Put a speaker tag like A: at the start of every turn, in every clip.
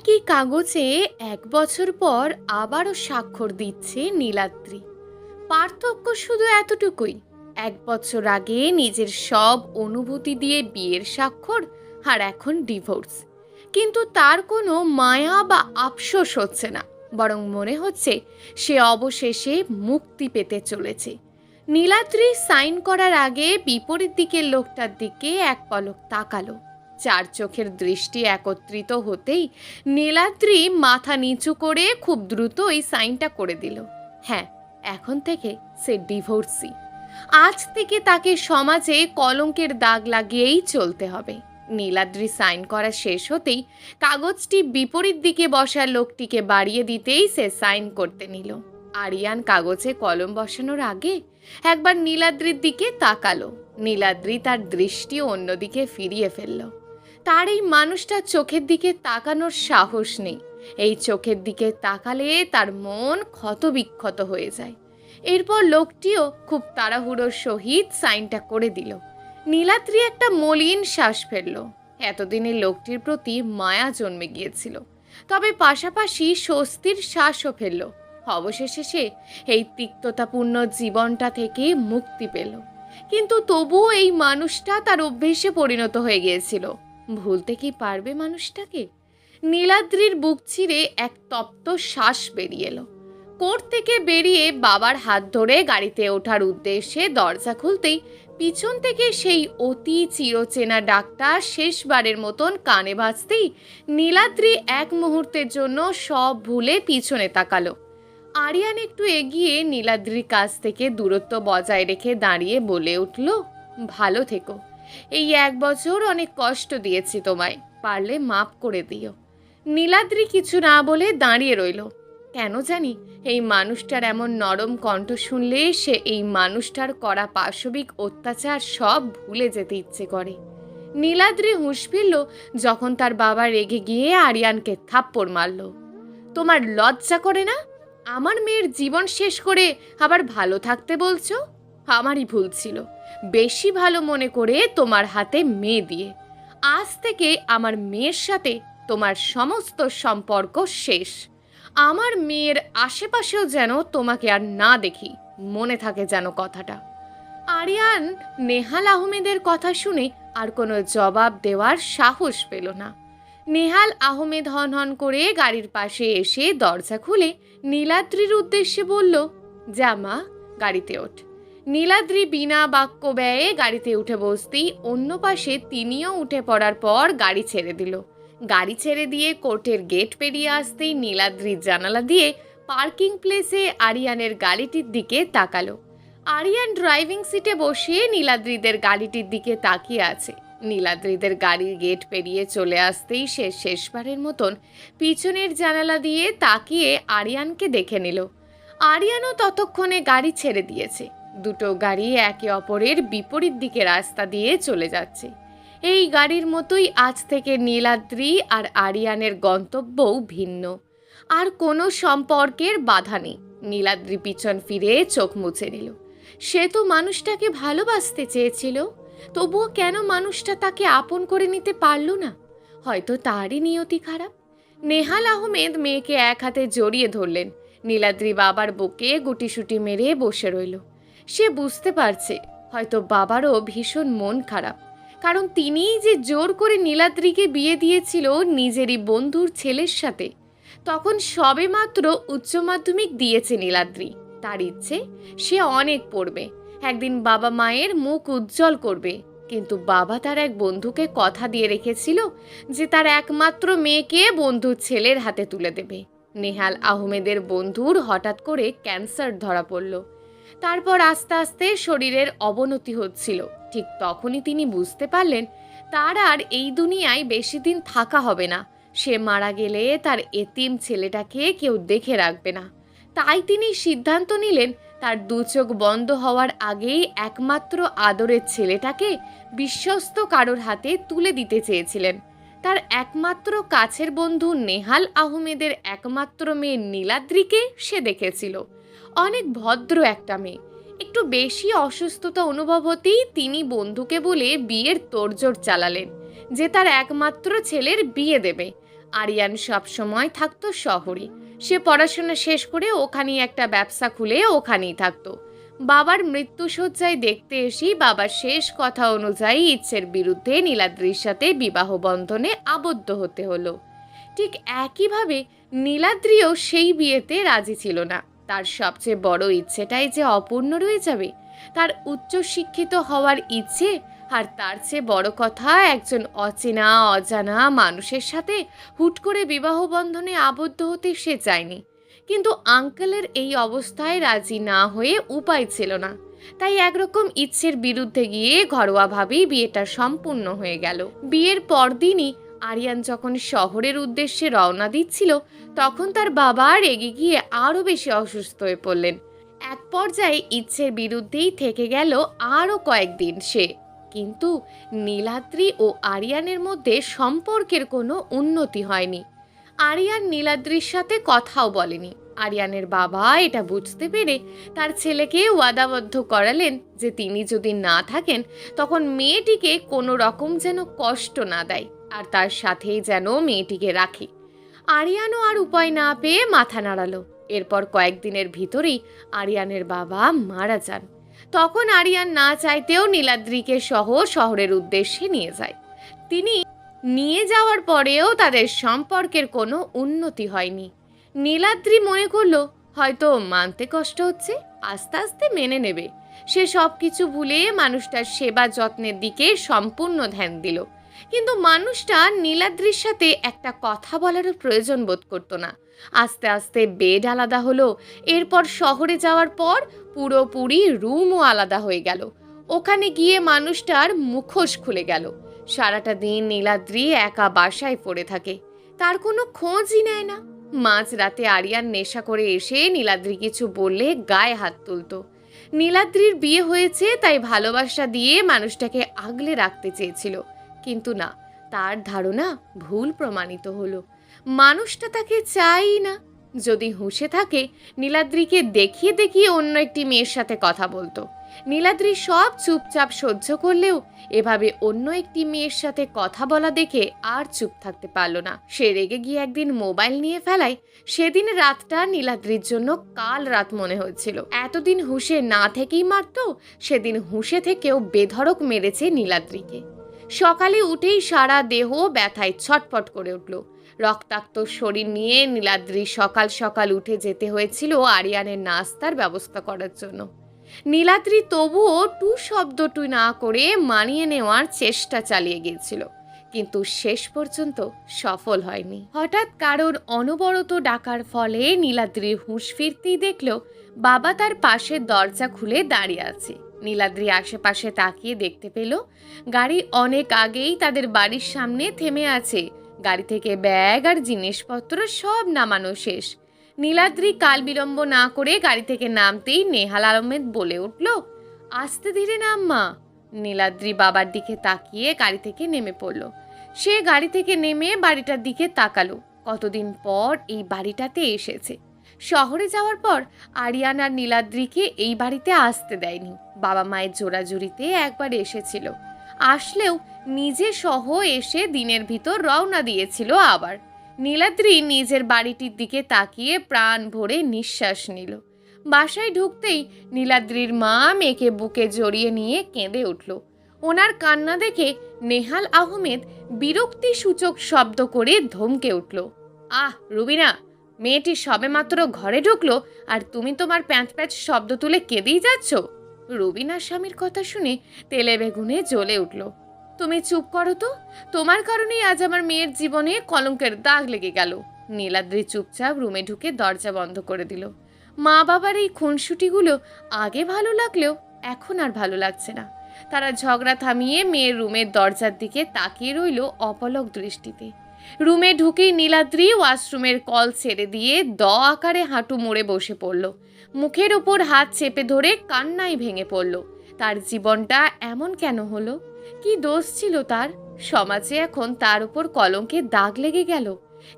A: একই কাগজে ১ বছর পর আবারও স্বাক্ষর দিচ্ছে নীলাদ্রি। পার্থক্য শুধু এতটুকুই, ১ বছর আগে নিজের সব অনুভূতি দিয়ে বিয়ের স্বাক্ষর, আর এখন ডিভোর্স। কিন্তু তার কোনো মায়া বা আফসোস হচ্ছে না, বরং মনে হচ্ছে সে অবশেষে মুক্তি পেতে চলেছে। নীলাদ্রি সাইন করার আগে বিপরীত দিকের লোকটার দিকে এক পলক তাকালো। চার চোখের দৃষ্টি একত্রিত হতেই নীলাদ্রি মাথা নিচু করে খুব দ্রুত এই সাইনটা করে দিল। হ্যাঁ, এখন থেকে সে ডিভোর্সি। আজ থেকে তাকে সমাজে কলঙ্কের দাগ লাগিয়েই চলতে হবে। নীলাদ্রি সাইন করা শেষ হতেই কাগজটি বিপরীত দিকে বসা লোকটিকে বাড়িয়ে দিতেই সে সাইন করতে নিল। আরিয়ান কাগজে কলম বসানোর আগে একবার নীলাদ্রির দিকে তাকালো। নীলাদ্রি তার দৃষ্টি অন্যদিকে ফিরিয়ে ফেলল। তার এই মানুষটার চোখের দিকে তাকানোর সাহস নেই। এই চোখের দিকে তাকালে তার মন ক্ষতবিক্ষত হয়ে যায়। এরপর লোকটিও খুব তাড়াহুড়োর সহিত সাইনটা করে দিল। নীলাদ্রি একটা মলিন শ্বাস ফেলল। এতদিনে লোকটির প্রতি মায়া জন্মে গিয়েছিল, তবে পাশাপাশি স্বস্তির শ্বাসও ফেলল। অবশেষে সে এই তিক্ততাপূর্ণ জীবনটা থেকে মুক্তি পেল। কিন্তু তবুও এই মানুষটা তার অভ্যেসে পরিণত হয়ে গিয়েছিল। ভুলতে কি পারবে মানুষটাকে? নীলাদ্রির বুক চিরে এক তপ্ত শ্বাস বেরিয়ে এলো। কোর্ট থেকে বেরিয়ে বাবার হাত ধরে গাড়িতে ওঠার উদ্দেশ্যে দরজা খুলতেই পিছন থেকে সেই অতি চিরচেনা ডাকটা শেষবারের মতন কানে বাজতেই নীলাদ্রি এক মুহূর্তের জন্য সব ভুলে পিছনে তাকালো। আরিয়ান একটু এগিয়ে নীলাদ্রির কাছ থেকে দূরত্ব বজায় রেখে দাঁড়িয়ে বলে উঠল, ভালো থেকো। এই ১ বছর অনেক কষ্ট দিয়েছি তোমায়, পারলে মাপ করে দিও। নীলাদ্রি কিছু না বলে দাঁড়িয়ে রইল। কেন জানি এই মানুষটার এমন নরম কণ্ঠ শুনলে সে এই মানুষটার করা পাশবিক অত্যাচার সব ভুলে যেতে ইচ্ছে করে। নীলাদ্রি হুঁশ ফিরল যখন তার বাবা রেগে গিয়ে আরিয়ানকে থাপ্পড় মারল। তোমার লজ্জা করে না? আমার মেয়ের জীবন শেষ করে আবার ভালো থাকতে বলছো? আমারই ভুল ছিল, বেশি ভালো মনে করে তোমার হাতে মেয়ে দিয়ে। আজ থেকে আমার মেয়ের সাথে তোমার সমস্ত সম্পর্ক শেষ। আমার মেয়ের আশেপাশেও যেন তোমাকে আর না দেখি, মনে থাকে যেন কথাটা। আরিয়ান নেহাল আহমেদের কথা শুনে আর কোনো জবাব দেওয়ার সাহস পেল না। নেহাল আহমেদ হন হন করে গাড়ির পাশে এসে দরজা খুলে নীলাদ্রির উদ্দেশ্যে বলল, যা মা, গাড়িতে ওঠ। নীলাদ্রি বিনা বাক্য ব্যয়ে গাড়িতে উঠে বসতেই অন্য পাশে তিনিও উঠে পড়ার পর গাড়ি ছেড়ে দিল। গাড়ি ছেড়ে দিয়ে কোর্টের গেট পেরিয়ে আসতেই নীলাদ্রির জানালা দিয়ে পার্কিং প্লেসে আরিয়ানের গাড়িটির দিকে তাকালো। আরিয়ান ড্রাইভিং সিটে বসে নীলাদ্রিদের গাড়িটির দিকে তাকিয়ে আছে। নীলাদ্রিদের গাড়ির গেট পেরিয়ে চলে আসতেই সে শেষবারের মতন পিছনের জানালা দিয়ে তাকিয়ে আরিয়ানকে দেখে নিল। আরিয়ানও ততক্ষণে গাড়ি ছেড়ে দিয়েছে। দুটো গাড়ি একে অপরের বিপরীত দিকে রাস্তা দিয়ে চলে যাচ্ছে। এই গাড়ির মতোই আজ থেকে নীলাদ্রি আর আরিয়ানের গন্তব্যও ভিন্ন। আর কোনো সম্পর্কের বাধা নেই। নীলাদ্রি পিছন ফিরে চোখ মুছে নিল। সে তো মানুষটাকে ভালোবাসতে চেয়েছিল, তবুও কেন মানুষটা তাকে আপন করে নিতে পারল না? হয়তো তারই নিয়তি খারাপ। নেহাল আহমেদ মেয়েকে এক হাতে জড়িয়ে ধরলেন। নীলাদ্রি বাবার বুকে গুটিসুটি মেরে বসে রইল। সে বুঝতে পারছে হয়তো বাবারও ভীষণ মন খারাপ, কারণ তিনিই যে জোর করে নীলাদ্রিকে বিয়ে দিয়েছিল নিজেরই বন্ধুর ছেলের সাথে। তখন সবেমাত্র উচ্চ মাধ্যমিক দিয়েছে নীলাদ্রি। তার ইচ্ছে সে অনেক পড়বে, একদিন বাবা মায়ের মুখ উজ্জ্বল করবে। কিন্তু বাবা তার এক বন্ধুকে কথা দিয়ে রেখেছিল যে তার একমাত্র মেয়েকে বন্ধুর ছেলের হাতে তুলে দেবে। নেহাল আহমেদের বন্ধুর হঠাৎ করে ক্যান্সার ধরা পড়ল। তারপর আস্তে আস্তে শরীরের অবনতি হচ্ছিল। ঠিক তখনই তিনি বুঝতে পারলেন তার আর এই দুনিয়ায় বেশি দিন থাকা হবে না। সে মারা গেলে তার এতিম ছেলেটাকে কেউ দেখে রাখবে না। তাই তিনি সিদ্ধান্ত নিলেন তার দু চোখ বন্ধ হওয়ার আগেই একমাত্র আদরের ছেলেটাকে বিশ্বস্ত কারোর হাতে তুলে দিতে চেয়েছিলেন। তার একমাত্র কাছের বন্ধু নেহাল আহমেদের একমাত্র মেয়ে নীলাদ্রিকে সে দেখেছিল। অনেক ভদ্র একটা মেয়ে। একটু বেশি অসুস্থতা অনুভব হতেই তিনি বন্ধুকে বলে বিয়ের তোড়জোড় চালালেন যে তার একমাত্র ছেলের বিয়ে দেবে। আরিয়ান সবসময় থাকতো শহরে। সে পড়াশোনা শেষ করে ওখানেই একটা ব্যবসা খুলে ওখানেই থাকতো। বাবার মৃত্যুশয্যায় দেখতে এসেই বাবার শেষ কথা অনুযায়ী ইচ্ছের বিরুদ্ধে নীলাদ্রির সাথে বিবাহ বন্ধনে আবদ্ধ হতে হলো। ঠিক একইভাবে নীলাদ্রিও সেই বিয়েতে রাজি ছিল না। তার সবচেয়ে বড় ইচ্ছেটাই যে অপূর্ণ রয়ে যাবে, তার উচ্চশিক্ষিত হওয়ার ইচ্ছে। আর তার চেয়ে বড় কথা, একজন অচেনা অজানা মানুষের সাথে হুট করে বিবাহ বন্ধনে আবদ্ধ হতে সে চায়নি। কিন্তু আঙ্কেলের এই অবস্থায় রাজি না হয়ে উপায় ছিল না। তাই একরকম ইচ্ছের বিরুদ্ধে গিয়ে ঘরোয়াভাবেই বিয়েটা সম্পূর্ণ হয়ে গেল। বিয়ের পরদিনই আরিয়ান যখন শহরের উদ্দেশ্যে রওনা দিচ্ছিল, তখন তার বাবা রেগে গিয়ে আরও বেশি অসুস্থ হয়ে পড়লেন। এক পর্যায়ে ইচ্ছের বিরুদ্ধেই থেকে গেল আরও কয়েকদিন সে। কিন্তু নীলাদ্রি ও আরিয়ানের মধ্যে সম্পর্কের কোনো উন্নতি হয়নি। আরিয়ান নীলাদ্রির সাথে কথাও বলেনি। আরিয়ানের বাবা এটা বুঝতে পেরে তার ছেলেকে ওয়াদাবদ্ধ করালেন যে তিনি যদি না থাকেন তখন মেয়েটিকে কোনো রকম যেন কষ্ট না দেয়, আর তার সাথেই যেন মেয়েটিকে রাখে। আরিয়ানও আর উপায় না পেয়ে মাথা নাড়ালো। এরপর কয়েকদিনের ভিতরেই আরিয়ানের বাবা মারা যান। তখন আরিয়ান না চাইতেও নীলাদ্রিকে সহ শহরের উদ্দেশ্যে নিয়ে যায়। তিনি নিয়ে যাওয়ার পরেও তাদের সম্পর্কের কোনো উন্নতি হয়নি। নীলাদ্রি মনে করলো হয়তো মানতে কষ্ট হচ্ছে, আস্তে আস্তে মেনে নেবে। সে সব কিছু ভুলে মানুষটার সেবা যত্নের দিকে সম্পূর্ণ ধ্যান দিল। কিন্তু মানুষটা নীলাদ্রির সাথে একটা কথা বলারও প্রয়োজন বোধ করতো না। আস্তে আস্তে বেড আলাদা হলো। এরপর শহরে যাওয়ার পর পুরোপুরি রুমও আলাদা হয়ে গেল। ওখানে গিয়ে মানুষটার মুখোশ খুলে গেল। সারাটা দিন নীলাদ্রি একা বাসায় পড়ে থাকে, তার কোনো খোঁজই নেয় না। মাঝরাতে আরিয়ান নেশা করে এসে নীলাদ্রি কিছু বললে গায়ে হাত তুলতো। নীলাদ্রির বিয়ে হয়েছে তাই ভালোবাসা দিয়ে মানুষটাকে আগলে রাখতে চেয়েছিল, কিন্তু না, তার ধারণা ভুল প্রমাণিত হলো। মানুষটা তাকে চাই না। যদি হুঁশে থাকে নীলাদ্রিকে দেখিয়ে দেখিয়ে অন্য একটি মেয়ের সাথে কথা বলতো। নীলাদ্রি সব চুপচাপ সহ্য করলেও এভাবে অন্য একটি মেয়ের সাথে কথা বলা দেখে আর চুপ থাকতে পারল না। সে রেগে গিয়ে একদিন মোবাইল নিয়ে ফেলায়। সেদিন রাতটা নীলাদ্রির জন্য কাল রাত মনে হচ্ছিল। এতদিন হুঁশে না থেকেই মারতো, সেদিন হুঁশে থেকেও বেধড়ক মেরেছে নীলাদ্রিকে। সকালে উঠেই সারা দেহ ব্যথায় ছটফট করে উঠল। রক্তাক্ত শরীর নিয়ে নীলাদ্রি সকাল সকাল উঠে যেতে হয়েছিল আরিয়ানের নাস্তার ব্যবস্থা করার জন্য। নীলাদ্রি তবুও টু শব্দটু না করে মানিয়ে নেওয়ার চেষ্টা চালিয়ে গিয়েছিল, কিন্তু শেষ পর্যন্ত সফল হয়নি। হঠাৎ কারোর অনবরত ডাকার ফলে নীলাদ্রির হুঁশ ফিরতেই দেখল বাবা তার পাশের দরজা খুলে দাঁড়িয়ে আছে। নীলাদ্রি আশেপাশে তাকিয়ে দেখতে পেল গাড়ি অনেক আগেই তাদের বাড়ির সামনে থেমে আছে। গাড়ি থেকে ব্যাগ আর জিনিসপত্র সব নামানো শেষ। নীলাদ্রি কাল বিলম্ব না করে গাড়ি থেকে নামতেই নেহাল আহমেদ বলে উঠল, আস্তে ধীরে নাম মা। নীলাদ্রি বাবার দিকে তাকিয়ে গাড়ি থেকে নেমে পড়ল। সে গাড়ি থেকে নেমে বাড়িটার দিকে তাকালো। কতদিন পর এই বাড়িটাতে এসেছে। শহরে যাওয়ার পর আরিয়ান আর নীলাদ্রিকে এই বাড়িতে আসতে দেয়নি। বাবা মায়ের জোড়াজুড়িতে একবার এসেছিল, আসলেও নিজে সহ এসে দিনের ভিতর রওনা দিয়েছিল আবার। নীলাদ্রি নিজের বাড়িটির দিকে তাকিয়ে প্রাণ ভরে নিঃশ্বাস নিল। বাসায় ঢুকতেই নীলাদ্রির মা মেয়েকে বুকে জড়িয়ে নিয়ে কেঁদে উঠল। ওনার কান্না দেখে নেহাল আহমেদ বিরক্তি সূচক শব্দ করে ধমকে উঠল, আহ রুবিনা, মেয়েটি সবেমাত্র ঘরে ঢুকলো আর তুমি তোমার প্যাঁচ প্যাঁচ শব্দ তুলে কেঁদেই যাচ্ছ। রুবিনার স্বামীর কথা শুনে তেলে বেগুনে জ্বলে উঠল। তুমি চুপ করো তো, তোমার কারণেই আজ আমার মেয়ের জীবনে কলঙ্কের দাগ লেগে গেল। নীলাদ্রি চুপচাপ রুমে ঢুকে দরজা বন্ধ করে দিল। মা বাবার এই খুনসুটিগুলো আগে ভালো লাগলেও এখন আর ভালো লাগছে না। তারা ঝগড়া থামিয়ে মেয়ের রুমের দরজার দিকে তাকিয়ে রইল অপলক দৃষ্টিতে। রুমে ঢুকেই নীলাদ্রি ওয়াশরুমের কল ছেড়ে দিয়ে দ আকারে হাঁটু মুড়ে বসে পড়ল। মুখের ওপর হাত চেপে ধরে কান্নায় ভেঙে পড়ল। তার জীবনটা এমন কেন হলো? কি দোষ ছিল তার? সমাজে এখন তার উপর কলঙ্কের দাগ লেগে গেল।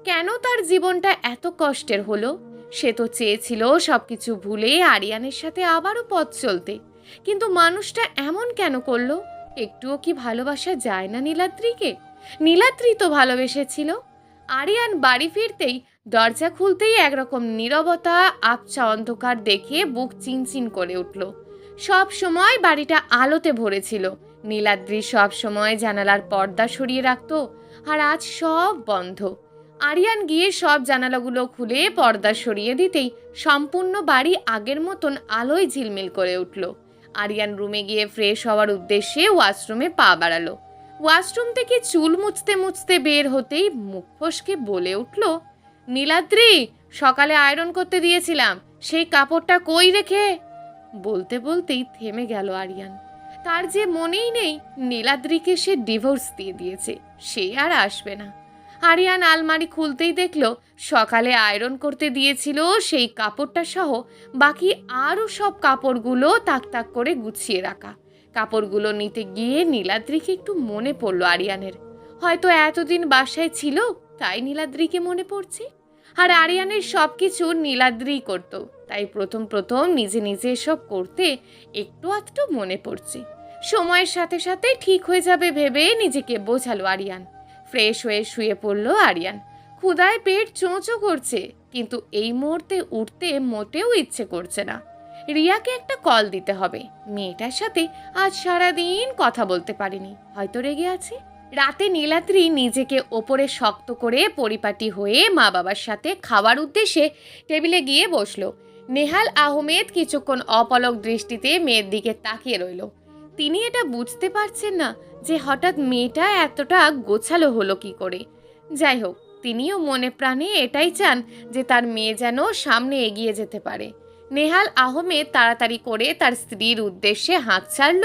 A: কেন তার জীবনটা এত কষ্টের হলো? সে তো চেয়েছিল সবকিছু ভুলে আরিয়ানের সাথে আবারও পথ চলতে, কিন্তু মানুষটা এমন কেন করলো? একটুও কি ভালোবাসা যায় না নীলাদ্রিকে? নীলাদ্রি তো ভালোবেসেছিল। আরিয়ান বাড়ি ফিরতেই দরজা খুলতেই একরকম নীরবতা, আবছা অন্ধকার দেখে বুক চিনচিন করে উঠল। সব সময় বাড়িটা আলোতে ভরেছিল। নীলাদ্রি সব সময় জানালার পর্দা সরিয়ে রাখত, আর আজ সব বন্ধ। আরিয়ান গিয়ে সব জানালাগুলো খুলে পর্দা সরিয়ে দিতেই সম্পূর্ণ বাড়ি আগের মতন আলোয় ঝিলমিল করে উঠল। আরিয়ান রুমে গিয়ে ফ্রেশ হওয়ার উদ্দেশ্যে ওয়াশরুমে পা বাড়ালো। ওয়াশরুম থেকে চুল মুছতে মুছতে বের হতেই মুখ ফসকে বলে উঠল, নীলাদ্রি, সকালে আয়রন করতে দিয়েছিলাম, সেই কাপড়টা কই রেখে? বলতে বলতেই থেমে গেল আরিয়ান। তার যে মনেই নেই নীলাদ্রিকে সে ডিভোর্স দিয়ে দিয়েছে, সে আর আসবে না। আরিয়ান আলমারি খুলতেই দেখল সকালে আয়রন করতে দিয়েছিল সেই কাপড়টা সহ বাকি আরও সব কাপড়গুলো তাক তাক করে গুছিয়ে রাখা। কাপড়গুলো নিতে গিয়ে নীলাদ্রিকে একটু মনে পড়ল আরিয়ানের। হয়তো এতদিন বাসায় ছিল, তাই নীলাদ্রিকে মনে পড়ছে। আর আরিয়ানের সব কিছু নীলাদ্রিই করত, তাই প্রথম প্রথম নিজে নিজে এসব করতে একটু আধটু মনে পড়ছে। সময়ের সাথে সাথে ঠিক হয়ে যাবে ভেবে নিজেকে বোঝালো আরিয়ান। ফ্রেশ হয়ে শুয়ে পড়ল আরিয়ান। ক্ষুধায় পেট চোঁচো করছে, কিন্তু এই মুহূর্তে উঠতে মোটেও ইচ্ছে করছে না। রিয়াকে একটা কল দিতে হবে। মেয়েটার সাথে আজ সারাদিন কথা বলতে পারিনি, হয়তো রেগে আছে। রাতে নীলাদ্রি নিজেকে ওপরে শক্ত করে পরিপাটি হয়ে মা বাবার সাথে খাওয়ার উদ্দেশ্যে টেবিলে গিয়ে বসলো। নেহাল আহমেদ কিছুক্ষণ অপলক দৃষ্টিতে মেয়ের দিকে তাকিয়ে রইল। তিনি এটা বুঝতে পারছেন না যে হঠাৎ মেয়েটা এতটা গোছালো হলো কি করে। যাই হোক, তিনিও মনে প্রাণে এটাই চান যে তার মেয়ে যেন সামনে এগিয়ে যেতে পারে। নেহাল আহমেদ তাড়াতাড়ি করে তার স্ত্রীর উদ্দেশ্যে হাঁক ছাড়ল,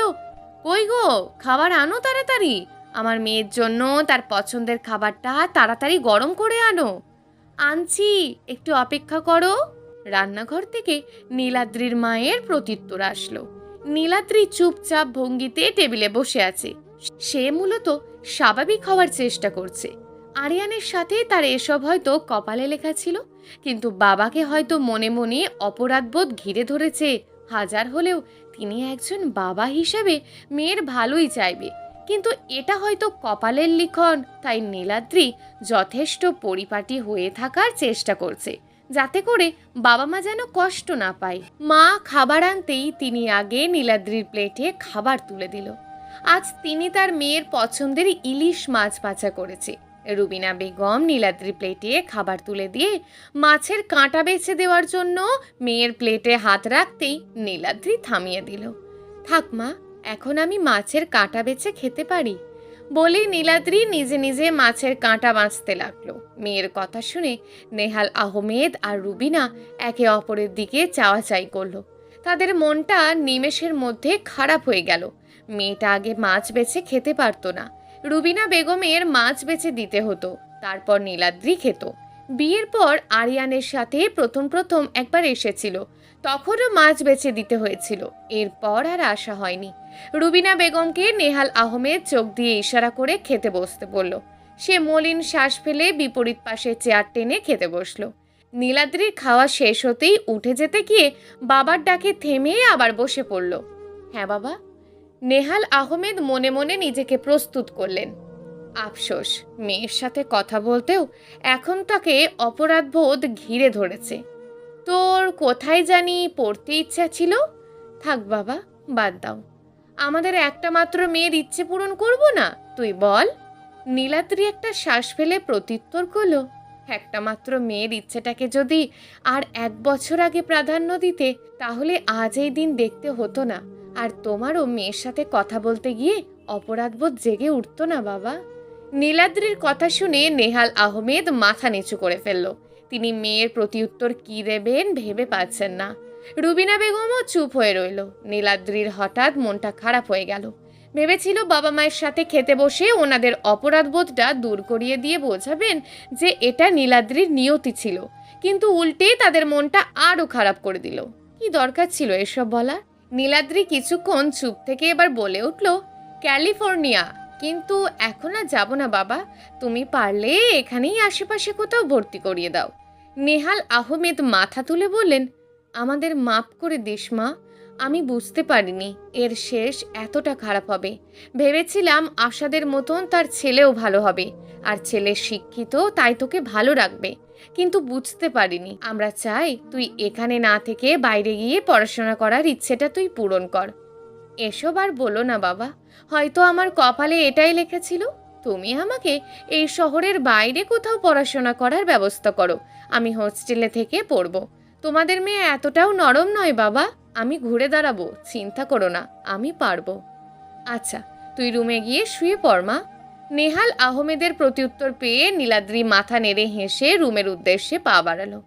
A: কই গো, খাবার আনো তাড়াতাড়ি, আমার মেয়ের জন্য তার পছন্দের খাবারটা তাড়াতাড়ি গরম করে আনো। আনছি, একটু অপেক্ষা করো। রান্নাঘর থেকে নীলাদ্রির মায়ের প্রত্যুত্তর আসলো। নীলাদ্রি চুপচাপ ভঙ্গিতে টেবিলে বসে আছে। সে মূলত স্বাভাবিক হওয়ার চেষ্টা করছে। আরিয়ানের সাথে তার এসব হয়তো কপালে লেখা ছিল, কিন্তু বাবাকে হয়তো মনে মনে অপরাধবোধ ঘিরে ধরেছে। হাজার হলেও তিনি একজন বাবা হিসেবে মেয়ের ভালোই চাইবে, কিন্তু এটা হয়তো কপালের লিখন। তাই নীলাদ্রি যথেষ্ট পরিপাটি হয়ে থাকার চেষ্টা করছে, যাতে করে বাবা মা যেন কষ্ট না পায়। মা খাবার আনতেই তিনি আগে নীলাদ্রির প্লেটে খাবার তুলে দিল। আজ তিনি তার মেয়ের পছন্দের ইলিশ মাছ ভাজা করেছে। রুবিনা বেগম নীলাদ্রির প্লেটে খাবার তুলে দিয়ে মাছের কাঁটা বেছে দেওয়ার জন্য মেয়ের প্লেটে হাত রাখতেই নীলাদ্রি থামিয়ে দিল। থাক মা, এখন আমি মাছের কাঁটা বেছে খেতে পারি বলে নীলাদ্রি নিজে নিজে মাছের কাঁটা বাঁচতে লাগলো। মেয়ের কথা শুনে নেহাল আহমেদ আর রুবিনা একে অপরের দিকে চাওয়াচাই করলো। তাদের মনটা নিমেষের মধ্যে খারাপ হয়ে গেল। মেয়েটা আগে মাছ বেছে খেতে পারতো না, রুবিনা বেগমের মাছ বেছে দিতে হতো, তারপর নীলাদ্রি খেত। বিয়ের পর আরিয়ানের সাথে প্রথম প্রথম একবার এসেছিল, তখনও মাছ বেছে দিতে হয়েছিল। এরপর আর আসা হয়নি। রুবিনা বেগমকে নেহাল আহমেদ চোখ দিয়ে ইশারা করে খেতে বসতে বলল। সে মলিন শ্বাস ফেলে বিপরীত পাশে চেয়ার টেনে খেতে বসলো। নীলাদ্রির খাওয়া শেষ হতেই উঠে যেতে গিয়ে বাবার ডাকে থেমে আবার বসে পড়ল। হ্যাঁ বাবা। নেহাল আহমেদ মনে মনে নিজেকে প্রস্তুত করলেন। আফসোস, মেয়ের সাথে কথা বলতেও এখন তাকে অপরাধবোধ ঘিরে ধরেছে। তোর কোথায় জানি পড়তে ইচ্ছা ছিল? থাক বাবা, বাদ দাও। আমাদের একটা মাত্র মেয়ের ইচ্ছে পূরণ করব না, তুই বল। নীলাদ্রি একটা শ্বাস ফেলে প্রত্যুত্তর করল, একটা মাত্র মেয়ের ইচ্ছেটাকে যদি আর 1 বছর আগে প্রাধান্য দিতে, তাহলে আজ এই দিন দেখতে হতো না, আর তোমারও মেয়ের সাথে কথা বলতে গিয়ে অপরাধবোধ জেগে উঠতো না বাবা। নীলাদ্রির কথা শুনে নেহাল আহমেদ মাথা নিচু করে ফেলল। তিনি মেয়ের প্রত্যুত্তর কি দেবেন ভেবে পাচ্ছেন না। রুবিনা বেগমও চুপ হয়ে রইল। নীলাদ্রির হঠাৎ মনটা খারাপ হয়ে গেল। ভেবেছিল বাবা মায়ের সাথে খেতে বসে ওনাদের অপরাধবোধটা দূর করিয়ে দিয়ে বোঝাবেন যে এটা নীলাদ্রির নিয়তি ছিল, কিন্তু উল্টে তাদের মনটা আরও খারাপ করে দিল। কি দরকার ছিল এসব বলার? নীলাদ্রি কিছুক্ষণ চুপ থেকে এবার বলে উঠল, ক্যালিফোর্নিয়া। কিন্তু এখন আর যাব না বাবা, তুমি পারলে এখানেই আশেপাশে কোথাও ভর্তি করিয়ে দাও। নেহাল আহমেদ মাথা তুলে বললেন, আমাদের মাফ করে দিস মা, আমি বুঝতে পারিনি এর শেষ এতটা খারাপ হবে। ভেবেছিলাম আশাদের মতন তার ছেলেও ভালো হবে, আর ছেলে শিক্ষিত, তাই তোকে ভালো রাখবে। কিন্তু বুঝতে পারিনি আমরা চাই তুই এখানে না থেকে বাইরে গিয়ে পড়াশোনা করার ইচ্ছেটা তুই পূরণ কর। এসব আর বলো না বাবা, হয়তো আমার কপালে এটাই লেখা ছিল। তুমি আমাকে এই শহরের বাইরে কোথাও পড়াশোনা করার ব্যবস্থা করো, আমি হোস্টেলে থেকে পড়ব। তোমাদের মেয়ে এতটাও নরম নয় বাবা, আমি ঘুরে দাঁড়াবো, চিন্তা করো না, আমি পারবো। আচ্ছা, তুই রুমে গিয়ে শুয়ে পড় মা। নেহাল আহমেদের প্রত্যুত্তর পেয়ে নীলাদ্রি মাথা নেড়ে হেসে রুমের উদ্দেশ্যে পা বাড়ালো।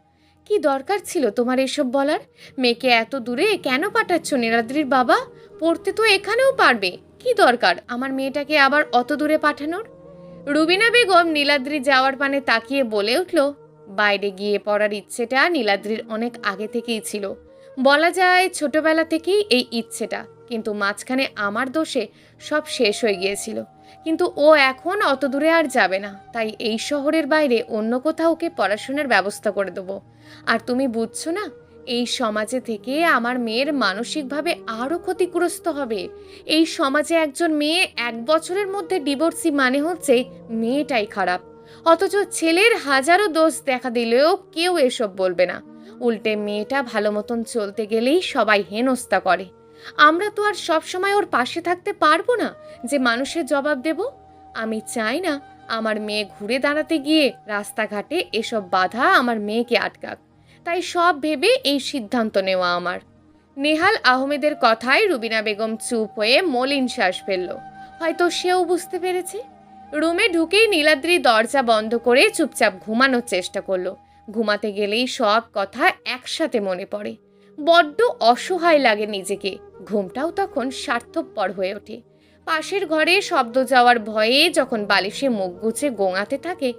A: কি দরকার ছিল তোমার এসব বলার? মেয়েকে এত দূরে কেন পাঠাচ্ছ নীলাদ্রির বাবা? পড়তে তো এখানেও পারবে, কি দরকার আমার মেয়েটাকে আবার অত দূরে পাঠানোর? রুবিনা বেগম নীলাদ্রি যাওয়ার পানে তাকিয়ে বলে উঠল, বাইরে গিয়ে পড়ার ইচ্ছেটা নীলাদ্রির অনেক আগে থেকেই ছিল। বলা যায় ছোটবেলা থেকেই এই ইচ্ছেটা, কিন্তু মাঝখানে আমার দোষে সব শেষ হয়ে গিয়েছিল। কিন্তু ও এখন অত দূরে আর যাবে না, তাই এই শহরের বাইরে অন্য কোথাও ওকে পড়াশোনার ব্যবস্থা করে দেবো। আর তুমি বুঝছো না, এই সমাজে থেকে আমার মেয়ের মানসিকভাবে আরও ক্ষতিগ্রস্ত হবে। এই সমাজে একজন মেয়ে 1 বছরের মধ্যে ডিভোর্সি মানে হচ্ছে মেয়েটাই খারাপ। অথচ ছেলের হাজারো দোষ দেখা দিলেও কেউ এসব বলবে না, উল্টে মেয়েটা ভালো মতন চলতে গেলেই সবাই হেনস্থা করে। আমরা তো আর সব সময় ওর পাশে থাকতে পারবো না যে মানুষের জবাব দেব। আমি চাই না আমার মেয়ে ঘুরে দাঁড়াতে গিয়ে রাস্তাঘাটে এসব বাধা আমার মেয়েকে আটকাক। তাই সব ভেবে এই সিদ্ধান্ত নেওয়া আমার। নেহাল আহমেদের কথায় রুবিনা বেগম চুপ হয়ে মলিন শ্বাস ফেলল। হয়তো সেও বুঝতে পেরেছে। রুমে ঢুকেই নীলাদ্রি দরজা বন্ধ করে চুপচাপ ঘুমানোর চেষ্টা করলো। ঘুমাতে গেলেই সব কথা একসাথে মনে পড়ে। বড্ড অসহায় লাগে নিজেকে। ঘুমটাও তখন স্বার্থপর হয়ে ওঠে। পাশের ঘরে শব্দ যাওয়ার ভয়ে যখন বালিশে মুখ গুছে গোঙাতে থাকে,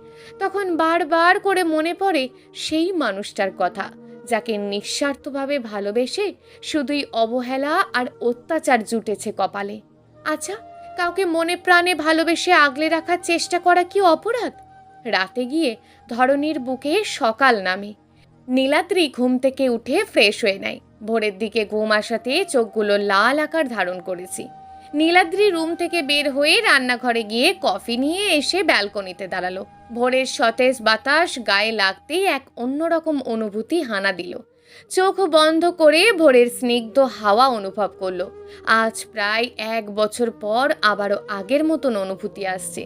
A: তখন বারবার করে মনে পড়ে সেই মানুষটার কথা, যাকে নিঃস্বার্থভাবে ভালোবেসে শুধুই অবহেলা আর অত্যাচার জুটেছে কপালে। আচ্ছা, কাউকে মনে প্রাণে ভালোবেসে আগলে রাখার চেষ্টা করা কি অপরাধ? রাতে গিয়ে ধরনীর বুকে সকাল নামে। নীলাদ্রি ঘুম থেকে উঠে ফ্রেশ হয়ে নেয়। ভোরের দিকে ঘুম আসাতে চোখগুলো লাল আকার ধারণ করেছি। নীলাদ্রি রুম থেকে বের হয়ে রান্নাঘরে গিয়ে কফি নিয়ে এসে ব্যালকনিতে দাঁড়ালো। ভোরের সতেজ বাতাস গায়ে লাগতেই এক অন্যরকম অনুভূতি হানা দিল। চোখ বন্ধ করে ভোরের স্নিগ্ধ হাওয়া অনুভব করলো। আজ প্রায় 1 বছর পর আবারও আগের মতন অনুভূতি আসছে।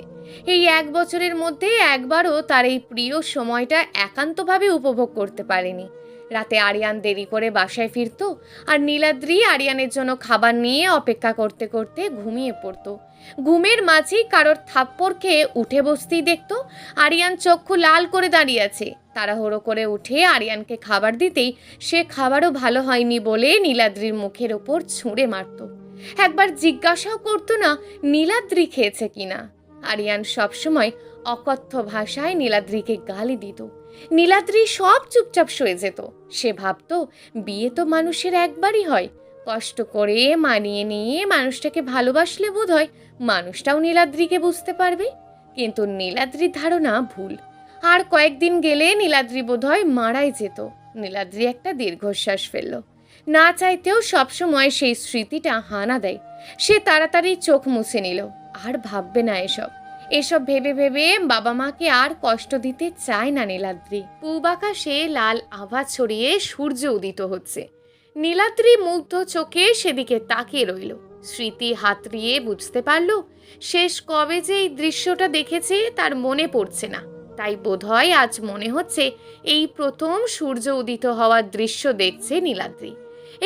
A: এই 1 বছরের মধ্যে একবারও তার এই প্রিয় সময়টা একান্তভাবে উপভোগ করতে পারেনি। রাতে আরিয়ান দেরি করে বাসায় ফিরতো, আর নীলাদ্রি আরিয়ানের জন্য খাবার নিয়ে অপেক্ষা করতে করতে ঘুমিয়ে পড়তো। ঘুমের মাঝেই কারোর থাপ্পড় খেয়ে উঠে বসতেই দেখতো আরিয়ান চক্ষু লাল করে দাঁড়িয়ে আছে। তাড়াহুড়ো করে উঠে আরিয়ানকে খাবার দিতেই সে খাবারও ভালো হয়নি বলে নীলাদ্রির মুখের ওপর ছুঁড়ে মারত। একবার জিজ্ঞাসাও করতো না নীলাদ্রি খেয়েছে কিনা। আরিয়ান সবসময় অকথ্য ভাষায় নীলাদ্রিকে গালি দিত। নীলাদ্রি সব চুপচাপ সয়ে যেত। সে ভাবতো বিয়ে তো মানুষের একবারই হয়, কষ্ট করে মানিয়ে নিয়ে মানুষটাকে ভালোবাসলে বোধহয় মানুষটাও নীলাদ্রিকে বুঝতে পারবে। কিন্তু নীলাদ্রির ধারণা ভুল। আর কয়েকদিন গেলে নীলাদ্রি বোধহয় মারাই যেত। নীলাদ্রি একটা দীর্ঘশ্বাস ফেলল। না চাইতেও সবসময় সেই স্মৃতিটা হানা দেয়। সে তাড়াতাড়ি চোখ মুছে নিল। আর ভাববে না এসব ভেবে ভেবে বাবা মাকে আর কষ্ট দিতে চায় না নীলাদ্রি। পূব আকাশে লাল আভা ছড়িয়ে সূর্য উদিত হচ্ছে। নীলাদ্রি মুগ্ধ চোখে সেদিকে তাকিয়ে রইল। স্মৃতি হাতড়িয়ে বুঝতে পারল শেষ কবে যে এই দৃশ্যটা দেখেছে তার মনে পড়ছে না। তাই বোধহয় আজ মনে হচ্ছে এই প্রথম সূর্য উদিত হওয়ার দৃশ্য দেখছে নীলাদ্রি।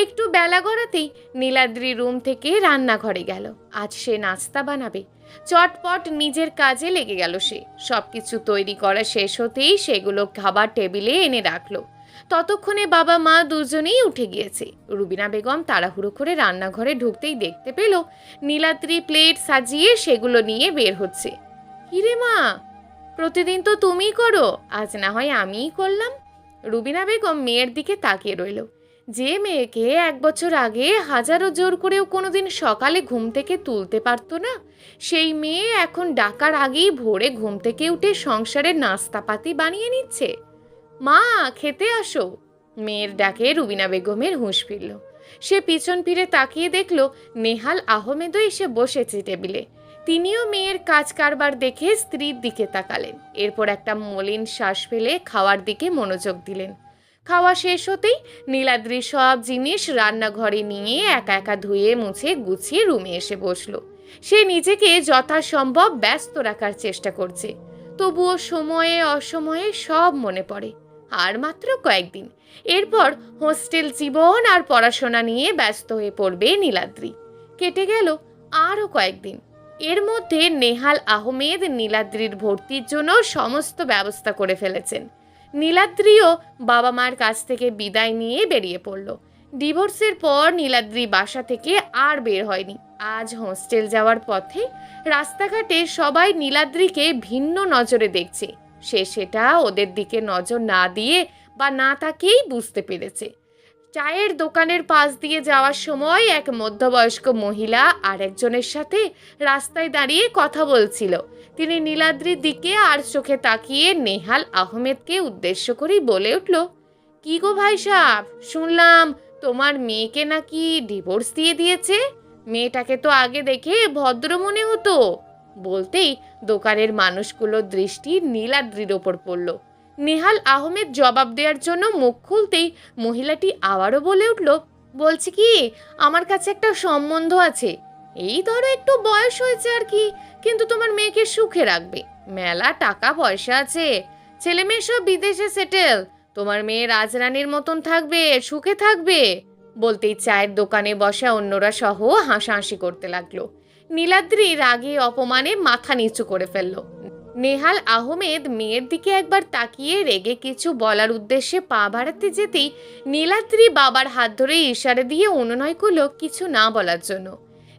A: একটু বেলা গড়াতেই নীলাদ্রি রুম থেকে রান্নাঘরে গেল। আজ সে নাস্তা বানাবে। চটপট নিজের কাজে লেগে গেল সে। সবকিছু তৈরি করা শেষ হতেই সেগুলো খাবার টেবিলে এনে রাখলো। ততক্ষণে বাবা মা দুজনেই উঠে গিয়েছে। রুবিনা বেগম তাড়াহুড়ো করে রান্নাঘরে ঢুকতেই দেখতে পেল নীলাদ্রি প্লেট সাজিয়ে সেগুলো নিয়ে বের হচ্ছে। কিরে মা, প্রতিদিন তো তুমিই করো, আজ না হয় আমিই করলাম। রুবিনা বেগম মেয়ের দিকে তাকিয়ে রইল। যে মেয়েকে 1 বছর আগে হাজারো জোর করেও কোনোদিন সকালে ঘুম থেকে তুলতে পারতো না, সেই মেয়ে এখন ডাকার আগেই ভোরে ঘুম থেকে উঠে সংসারের নাস্তাপাতি বানিয়ে নিচ্ছে। মা, খেতে আসো। মেয়ের ডাকে রুবিনা বেগমের হুঁশ ফিরল। সে পিছন ফিরে তাকিয়ে দেখল নেহাল আহমেদও এসে বসেছে টেবিলে। তিনিও মেয়ের কাজ কারবার দেখে স্ত্রীর দিকে তাকালেন, এরপর একটা মলিন শ্বাস ফেলে খাওয়ার দিকে মনোযোগ দিলেন। খাওয়া শেষ হতেই নীলাদ্রি সব জিনিস রান্নাঘরে নিয়ে একা একা ধুয়ে মুছে গুছিয়ে রুমে এসে বসলো। সে নিজেকে যথাসম্ভব ব্যস্ত রাখার চেষ্টা করছে, তবুও সময়ে অসময়ে সব মনে পড়ে। আর মাত্র কয়েকদিন, এরপর হোস্টেল জীবন আর পড়াশোনা নিয়ে ব্যস্ত হয়ে পড়বে নীলাদ্রি। কেটে গেল আরও কয়েকদিন। এর মধ্যে নেহাল আহমেদ নীলাদ্রির ভর্তির জন্য সমস্ত ব্যবস্থা করে ফেলেছেন। নীলাদ্রিও বাবা মার কাছ থেকে বিদায় নিয়ে বেরিয়ে পড়ল। ডিভোর্সের পর নীলাদ্রি বাসা থেকে আর বের হয়নি। আজ হোস্টেল যাওয়ার পথে রাস্তাঘাটে সবাই নীলাদ্রিকে ভিন্ন নজরে দেখছে। সে সেটা ওদের দিকে নজর না দিয়ে বা না তাকিয়েই বুঝতে পেরেছে। চায়ের দোকানের পাশ দিয়ে যাওয়ার সময় এক মধ্যবয়স্ক মহিলা আর একজনের সাথে রাস্তায় দাঁড়িয়ে কথা বলছিল। তিনি নীলাদ্রির দিকে আর চোখে তাকিয়ে নেহাল আহমেদকে উদ্দেশ্য করেই বলে উঠল, কি গো ভাই সাহেব, শুনলাম তোমার মেয়েকে নাকি ডিভোর্স দিয়ে দিয়েছে। মেয়েটাকে তো আগে দেখে ভদ্র মনে হতো। বলতেই দোকানের মানুষগুলোর দৃষ্টি নীলাদ্রির ওপর পড়ল। নেহাল আহমেদ জবাব দেওয়ার জন্য মুখ খুলতেই মহিলাটি আবারও বলে উঠল, বলছি কি, আমার কাছে একটা সম্বন্ধ আছে। এই ধরো একটু বয়স হয়েছে আর কি, কিন্তু তোমার মেয়েকে সুখে রাখবে। মেলা টাকা পয়সা আছে, ছেলে মেয়ে সব বিদেশে সেটেল। তোমার মেয়ে রাজরানীর মতন থাকবে, সুখে থাকবে। বলতেই চায়ের দোকানে বসা অন্যরা সহ হাসাহাসি করতে লাগলো। নীলাদ্রি রাগে অপমানে মাথা নিচু করে ফেলল। নেহাল আহমেদ মেয়ের দিকে একবার তাকিয়ে রেগে কিছু বলার উদ্দেশ্যে পা বাড়াতে যেতেই নীলাদ্রি বাবার হাত ধরে ইশারা দিয়ে অনুনয় করল কিছু না বলার জন্য।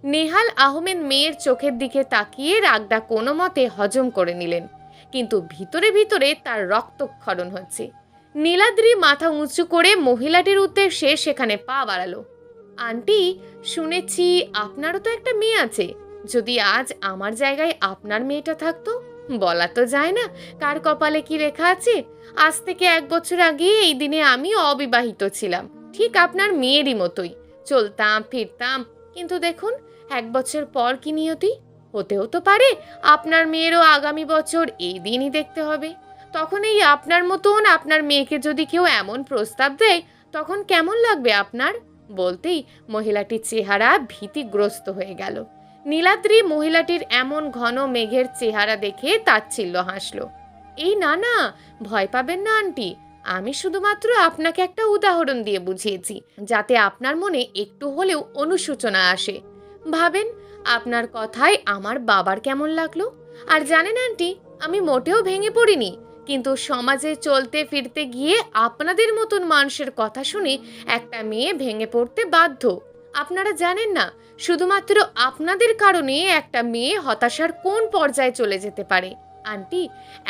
A: নেহাল আহমেদ মেয়ের চোখের দিকে তাকিয়ে রাগটা কোনো মতে হজম করে নিলেন, কিন্তু ভিতরে ভিতরে তার রক্তক্ষরণ হচ্ছে। নীলাদ্রি মাথা উঁচু করে মহিলাটির উদ্দেশ্যে সেখানে পা বাড়ালো। আন্টি, শুনেছি আপনারও তো একটা মেয়ে আছে। যদি আজ আমার জায়গায় আপনার মেয়েটা থাকতো। বলা তো যায় না কার কপালে কি লেখা আছে। আজ থেকে 1 বছর আগে এই দিনে আমি অবিবাহিত ছিলাম, ঠিক আপনার মেয়েরই মতোই চলতাম ফিরতাম। কিন্তু দেখুন 1 বছর পর কি নিয়তি। হতেও তো পারে আপনার মেয়েরও আগামী বছর এই দিনই দেখতে হবে। তখন এই আপনার মতন আপনার মেয়েকে যদি কেউ এমন প্রস্তাব দেয়, তখন কেমন লাগবে আপনার? বলতেই মহিলাটির চেহারা ভীতিগ্রস্ত হয়ে গেল। নীলাদ্রি মহিলাটির এমন ঘন মেঘের চেহারা দেখে তাচ্ছিল্য হাসল। এই না না, ভয় পাবেন না আন্টি, আমি শুধুমাত্র আপনাকে একটা উদাহরণ দিয়ে বুঝিয়েছি, যাতে আপনার মনে একটু হলেও অনুশোচনা আসে। ভাবেন আপনার কথায় আমার বাবার কেমন লাগলো। আর জানেন আন্টি, আমি মোটেও ভেঙে পড়িনি, কিন্তু সমাজে চলতে ফিরতে গিয়ে আপনাদের মতন মানুষের কথা শুনে একটা মেয়ে ভেঙে পড়তে বাধ্য। আপনারা জানেন না, শুধুমাত্র আপনাদের কারণে একটা মেয়ে হতাশার কোন পর্যায়ে চলে যেতে পারে। আন্টি,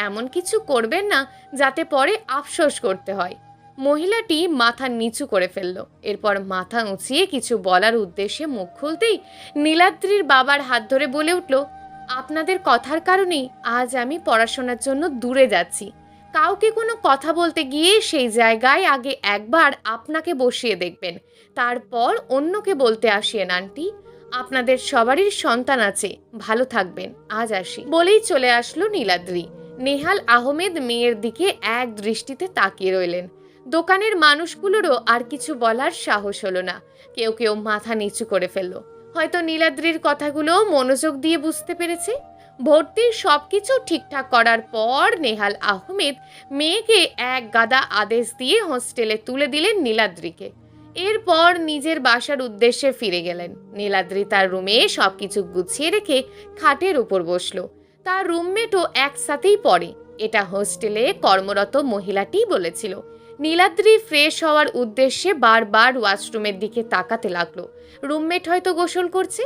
A: এমন কিছু করবেন না যাতে পরে আফসোস করতে হয়। মহিলাটি মাথা নিচু করে ফেলল। এরপর মাথা উঁচিয়ে কিছু বলার উদ্দেশ্যে মুখ খুলতেই নীলাদ্রির বাবার হাত ধরে বলে উঠল, আপনাদের কথার কারণেই আজ আমি পড়াশোনার জন্য দূরে যাচ্ছি। কাউকে কোনো কথা বলতে গিয়ে সেই জায়গায় আগে একবার আপনাকে বসিয়ে দেখবেন, তারপর অন্যকে বলতে আসিয়েন। আন্টি, আপনাদের সবারই সন্তান আছে, ভালো থাকবেন, আজ আসি। বলেই চলে আসলো নীলাদ্রি। নেহাল আহমেদ মেয়ের দিকে এক দৃষ্টিতে তাকিয়ে রইলেন। দোকানের মানুষগুলোরও আর কিছু বলার সাহস হলো না। কেউ কেউ মাথা নিচু করে ফেললো। হয়তো নীলাদ্রির কথাগুলো মনোযোগ দিয়ে বুঝতে পেরেছে। ভর্তির সবকিছু ঠিকঠাক করার পর নেহাল আহমেদ মেয়েকে এক গাদা আদেশ দিয়ে হোস্টেলে তুলে দিলেন নীলাদ্রিকে। এরপর নিজের বাসার উদ্দেশ্যে ফিরে গেলেন। নীলাদ্রি তার রুমে সবকিছু গুছিয়ে রেখে খাটের উপর বসলো। তার রুমমেটও একসাথেই পড়ে, এটা হোস্টেলে কর্মরত মহিলাটি বলেছিল। নীলাদ্রি ফ্রেশ হওয়ার উদ্দেশ্যে বারবার ওয়াশরুমের দিকে তাকাতে লাগলো। রুমমেট হয়তো গোসল করছে,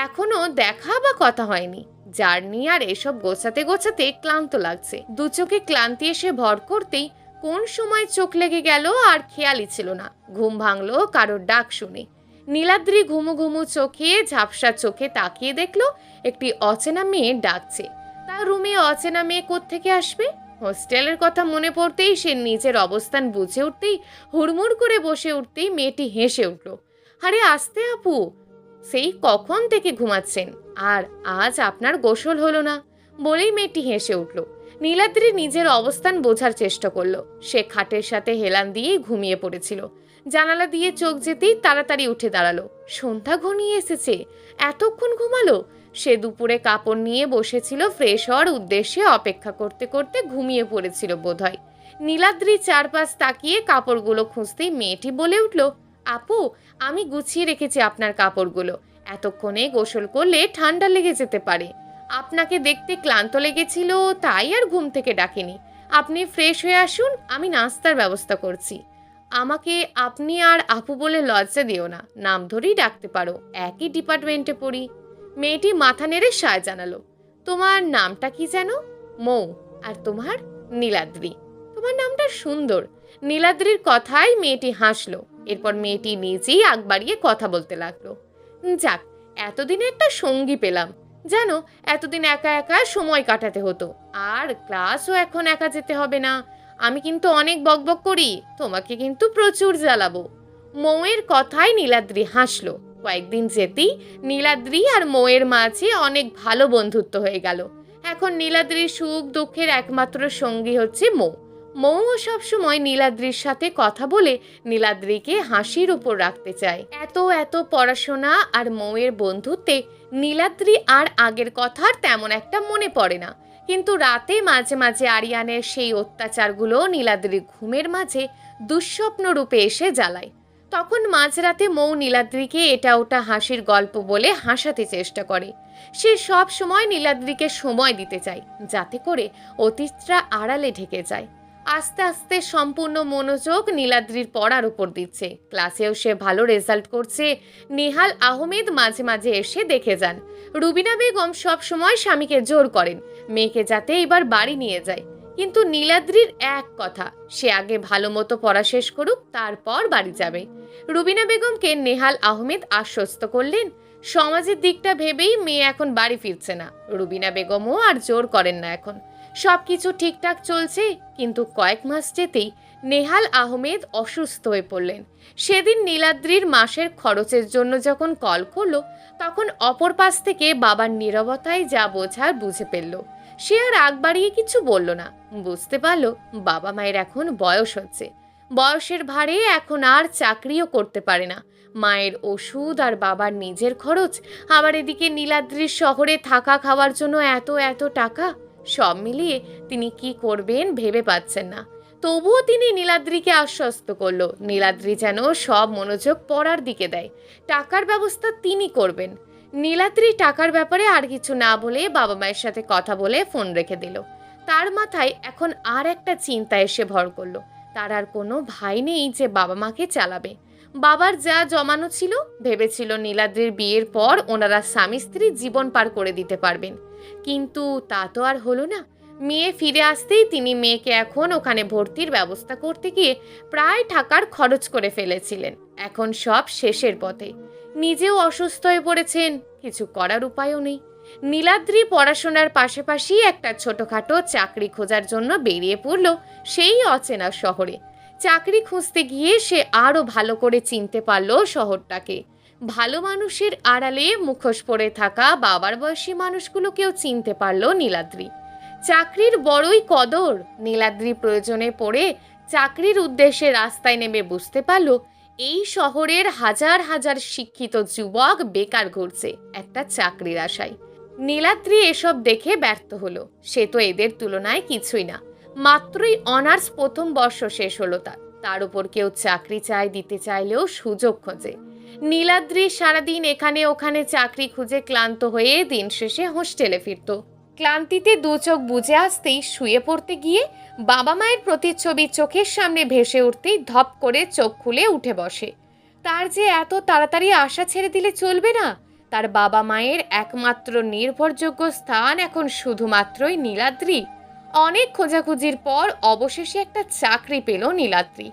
A: এখনো দেখা বা কথা হয়নি। জার্নি আর এসব গোছাতে গোছাতে ক্লান্ত লাগছে। দু চোখে ক্লান্তি এসে ভর করতেই কোন সময় চোখ লেগে গেল আর খেয়ালই ছিল না। ঘুম ভাঙলো কারোর ডাক শুনে। নীলাদ্রি ঘুমু ঘুমু চোখে ঝাপসা চোখে তাকিয়ে দেখলো একটি অচেনা মেয়ে ডাকছে। তার রুমে অচেনা মেয়ে কোত্থেকে আসবে? হোস্টেলের কথা মনে পড়তেই সে নিজের অবস্থান বুঝে উঠতেই হুড়মুড় করে বসে উঠতেই মেয়েটি হেসে উঠল। আরে আস্তে আপু, সেই কখন থেকে ঘুমাচ্ছেন, আর আজ আপনার গোসল হলো না? বলেই মেয়েটি হেসে উঠল। নীলাদ্রি নিজের অবস্থান বোঝার চেষ্টা করলো। সে খাটের সাথে হেলান দিয়েই ঘুমিয়ে পড়েছিল। জানালা দিয়ে চোখ যেতেই তাড়াতাড়ি উঠে দাঁড়ালো। সন্ধ্যা ঘনিয়ে এসেছে, এতক্ষণ ঘুমালো? সে দুপুরে কাপড় নিয়ে বসেছিল, ফ্রেশ হওয়ার উদ্দেশ্যে অপেক্ষা করতে করতে ঘুমিয়ে পড়েছিল বোধহয়। নীলাদ্রি চারপাশ তাকিয়ে কাপড়গুলো খুঁজতেই মেয়েটি বলে উঠল, আপু, আমি গুছিয়ে রেখেছি আপনার কাপড়গুলো। এতক্ষণে গোসল করলে ঠান্ডা লেগে যেতে পারে। আপনাকে দেখতে ক্লান্ত লেগেছিল, তাই আর ঘুম থেকে ডাকিনি। আপনি ফ্রেশ হয়ে আসুন, আমি নাস্তার ব্যবস্থা করছি। আমাকে আপনি আর আপু বলে লজ্জা দিও না, নাম ধরেই ডাকতে পারো, একই ডিপার্টমেন্টে পড়ি। মেয়েটি মাথা নেড়ে সায় জানালো। তোমার নামটা কি যেন? মৌ। আর তোমার? নীলাদ্রি। তোমার নামটা সুন্দর। নীলাদ্রির কথায় মেয়েটি হাসলো। এরপর মেয়েটি নিজেই আগ বাড়িয়ে কথা বলতে লাগলো। যাক, এতদিনে একটা সঙ্গী পেলাম। জানো, এতদিন একা একা সময় কাটাতে হতো, আর ক্লাসও এখন একা যেতে হবে না। আমি কিন্তু অনেক বকবক করি, তোমাকে কিন্তু প্রচুর জ্বালাবো। মৌয়ের কথায় নীলাদ্রি হাসলো। কয়েকদিন যেতেই নীলাদ্রি আর মৌয়ের মাঝে অনেক ভালো বন্ধুত্ব হয়ে গেল। এখন নীলাদ্রির সুখ দুঃখের একমাত্র সঙ্গী হচ্ছে মৌ। মৌও সবসময় নীলাদ্রির সাথে কথা বলে নীলাদ্রিকে হাসির উপর রাখতে চায়। এত এত পড়াশোনা আর মৌয়ের বন্ধুত্বে নীলাদ্রি আর আগের কথা তেমন একটা মনে পড়ে না। কিন্তু রাতে মাঝে মাঝে আরিয়ানের সেই অত্যাচারগুলো নীলাদ্রির ঘুমের মাঝে দুঃস্বপ্ন রূপে এসে জ্বালায়। তখন মাঝরাতে মৌ নীলাদ্রিকে এটা ওটা হাসির গল্প বলে হাসাতে চেষ্টা করে। সে সব সময় নীলাদ্রিকে সময় দিতে চায়, যাতে করে অতীতটা আড়ালে ঢেকে যায়। আস্তে আস্তে সম্পূর্ণ মনোযোগ নীলাদ্রির পড়ার উপর দিচ্ছে। ক্লাসেও সে ভালো রেজাল্ট করছে। নেহাল আহমেদ মাঝে মাঝে এসে দেখে যান। রুবিনা বেগম সব সময় স্বামীকে জোর করেন মেয়েকে যাতে এবার বাড়ি নিয়ে যায়। কিন্তু নীলাদ্রির এক কথা, সে আগে ভালো মতো পড়া শেষ করুক, তারপর বাড়ি যাবে। রুবিনা বেগমকে নেহাল আহমেদ আশ্বস্ত করলেন, সমাজের দিকটা ভেবেই মেয়ে এখন বাড়ি ফিরছে না। রুবিনা বেগমও আর জোর করেন না এখন। সবকিছু ঠিকঠাক চলছে। কিন্তু কয়েক মাস যেতেই নেহাল আহমেদ অসুস্থ হয়ে পড়লেন। সেদিন নীলাদ্রির মাসের খরচের জন্য যখন কল করলো, তখন অপর পাশ থেকে বাবার নীরবতায় যা বোঝার বুঝে ফেলল। সে আর আগ বাড়িয়ে কিছু বলল না। বুঝতে পারলো বাবা মায়ের এখন বয়স হচ্ছে। বয়সের ভারে এখন আর চাকরিও করতে পারে না। মায়ের ওষুধ আর বাবার নিজের খরচ, আবার এদিকে নীলাদ্রির শহরে থাকা খাওয়ার জন্য এত এত টাকা, সব মিলিয়ে তিনি কি করবেন ভেবে পাচ্ছেন না। তবুও তিনি নীলাদ্রিকে আশ্বস্ত করলো নীলাদ্রি যেন সব মনোযোগ পড়ার দিকে দেয়। টাকার ব্যবস্থা তিনি করবেন। নীলাদ্রি টাকার ব্যাপারে আর কিছু না বলে বাবা মায়ের সাথে কথা বলে ফোন রেখে দিল। তার মাথায় এখন আর একটা চিন্তা এসে ভর করলো। তার আর কোনো ভাই নেই যে বাবা মাকে চালাবে। বাবার যা জমানো ছিল, ভেবেছিল নীলাদ্রির বিয়ের পর ওনারা স্বামী স্ত্রী জীবন পার করে দিতে পারবেন। কিন্তু তা তো আর হলো না। মেয়ে ফিরে আসতেই তিনি মেয়েকে এখন ওখানে ভর্তির ব্যবস্থা করতে গিয়ে প্রায় টাকার খরচ করে ফেলেছিলেন। এখন সব শেষের পথে। নিজেও অসুস্থ হয়ে পড়েছেন, কিছু করার উপায়ও নেই। নীলাদ্রি পড়াশোনার পাশাপাশি একটা ছোটখাটো চাকরি খোঁজার জন্য বেরিয়ে পড়ল সেই অচেনা শহরে। চাকরি খুঁজতে গিয়ে সে আরও ভালো করে চিনতে পারল শহরটাকে। ভালো মানুষের আড়ালে মুখোশ পরে থাকা বাবার বয়সী মানুষগুলোকেও চিনতে পারল নীলাদ্রি। চাকরির বড়ই কদর। নীলাদ্রি প্রয়োজনে পড়ে চাকরির উদ্দেশ্যে রাস্তায় নেমে বুঝতে পারল এই শহরের হাজার হাজার শিক্ষিত যুবক বেকার ঘুরছে একটা চাকরির আশায়। নীলাদ্রি এসব দেখে ব্যর্থ হলো। সে তো এদের তুলনায় কিছুই না। মাত্রই অনার্স প্রথম বর্ষ শেষ হলো তার উপর কেউ চাকরি দিতে চাইলেও সুযোগ খোঁজে। নীলাদ্রি সারাদিন এখানে ওখানে চাকরি খুঁজে ক্লান্ত হয়ে দিন শেষে হোস্টেলে ফিরত। ক্লান্তিতে দু চোখ বুজে আসতেই শুয়ে পড়তে গিয়ে বাবা মায়ের প্রতিচ্ছবি চোখের সামনে ভেসে উঠতেই ধপ করে চোখ খুলে উঠে বসে। তার যে এত তাড়াতাড়ি আশা ছেড়ে দিলে চলবে না। তার বাবা মায়ের একমাত্র নির্ভরযোগ্য স্থান এখন শুধুমাত্রই নীলাদ্রি। অনেক খোঁজাখুঁজির পর অবশেষে একটা চাকরি পেল নীলাদ্রি।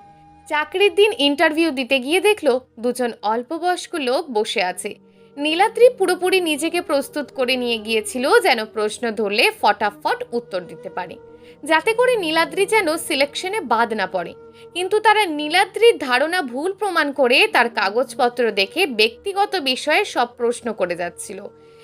A: চাকরির দিন ইন্টারভিউ দিতে গিয়ে দেখলো দুজন অল্প বয়স্ক লোক বসে আছে। নীলাদ্রি পুরোপুরি নিজেকে প্রস্তুত করে নিয়ে গিয়েছিল, যেন প্রশ্ন ধরলে ফটাফট উত্তর দিতে পারে, যাতে করে নীলাদ্রি যেন সিলেকশনে বাদ না পড়ে। কিন্তু তারা নীলাদ্রির ধারণা ভুল প্রমাণ করে তার কাগজপত্র দেখে ব্যক্তিগত বিষয়ে সব প্রশ্ন করে যাচ্ছিল।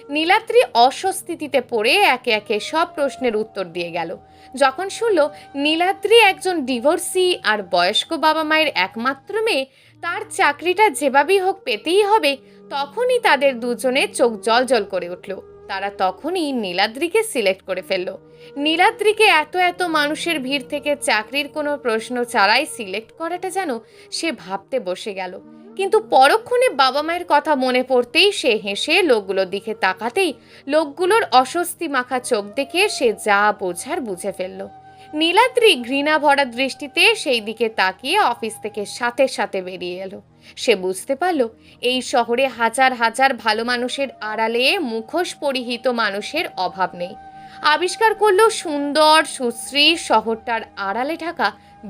A: নীলাদ্রি অস্বস্তিতে পড়ে একে একে সব প্রশ্নের উত্তর দিয়ে গেল। যখন শুনল নীলাদ্রি একজন ডিভোর্সি আর বয়স্ক বাবা মায়ের একমাত্র মেয়ে, তার চাকরিটা যেভাবেই হোক পেতেই হবে, তখনই তাদের দুজনের চোখ জল করে উঠল। তারা তখনই নীলাদ্রিকে সিলেক্ট করে ফেলল। নীলাদ্রিকে এত এত মানুষের ভিড় থেকে চাকরির কোনো প্রশ্ন ছাড়াই সিলেক্ট করাটা যেন সে ভাবতে বসে গেল। কিন্তু পরক্ষণে বাবা মায়ের কথা মনে পড়তেই সে হেসে লোকগুলোর দিকে তাকাতেই লোকগুলোর অস্বস্তি মাখা চোখ দেখে সে যা বোঝার বুঝে ফেলল। নীলাদ্রি ঘৃণা ভরা দৃষ্টিতে সেই দিকে তাকিয়ে অফিস থেকে সাথে সাথে বেরিয়ে এলো। সে বুঝতে পারল এই শহরে হাজার হাজার ভালো মানুষের আড়ালে মুখোশ পরিহিত মানুষের অভাব নেই। আবিষ্কার করলো সুন্দর সুশ্রী শহরটার আড়ালে ঢাকা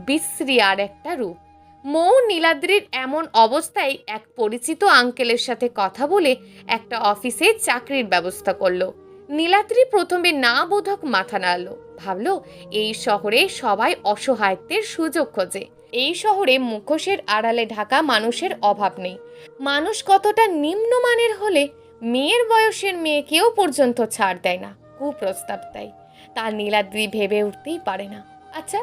A: বিশ্রী আর একটা রূপ। মৌ নীলাদ্রির এমন অবস্থায় এক পরিচিত আঙ্কেলের সাথে কথা বলে একটা অফিসে চাকরির ব্যবস্থা করলো। নীলাদ্রি প্রথমে না বোধক মাথা নাড়ল, ভাবলো এই শহরে সবাই অসহায়ত্বের সুযোগ খোঁজে। এই শহরে মুখোশের আড়ালে ঢাকা মানুষের অভাব নেই। মানুষ কতটা নিম্নমানের হলে মেয়ের বয়সের মেয়েকেও পর্যন্ত ছাড় দেয় না, কুপ্রস্তাব দেয়, তা নীলাদ্রি ভেবে উঠতেই পারে না। আচ্ছা,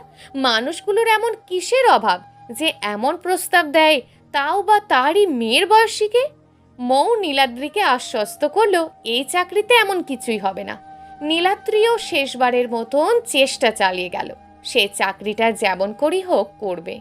A: মানুষগুলোর এমন কিসের অভাব যে এমন প্রস্তাব দেয়, তাও বা তারই মেয়ের বয়সীকে? মৌ নীলাদ্রিকে আশ্বস্ত করলো এই চাকরিতে এমন কিছুই হবে না। নীলাদ্রিও শেষবারের মতন চেষ্টা চালিয়ে গেল, সে চাকরিটা যেমন করেই হোক করবে।